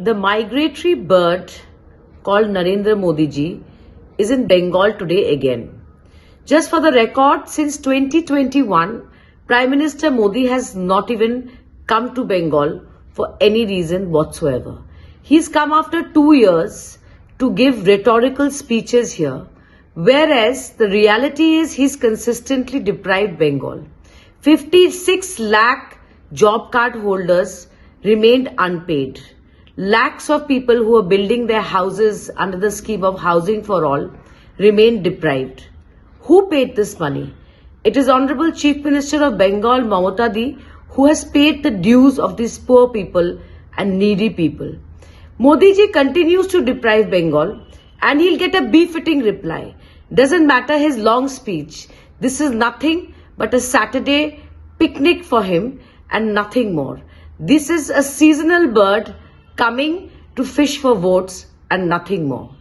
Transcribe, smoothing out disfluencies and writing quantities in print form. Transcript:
The migratory bird called Narendra Modi ji is in Bengal today again. Just for the record, since 2021, Prime Minister Modi has not even come to Bengal for any reason whatsoever. He's come after 2 years to give rhetorical speeches here, whereas the reality is he's consistently deprived Bengal. 56 lakh job card holders remained unpaid. Lakhs of people who are building their houses under the scheme of Housing for All remained deprived. Who paid this money? It is Honorable Chief Minister of Bengal, Mamata Di, who has paid the dues of these poor people and needy people. Modi ji continues to deprive Bengal and he'll get a befitting reply. Doesn't matter his long speech. This is nothing but a Saturday picnic for him and nothing more. This is a seasonal bird coming to fish for votes and nothing more.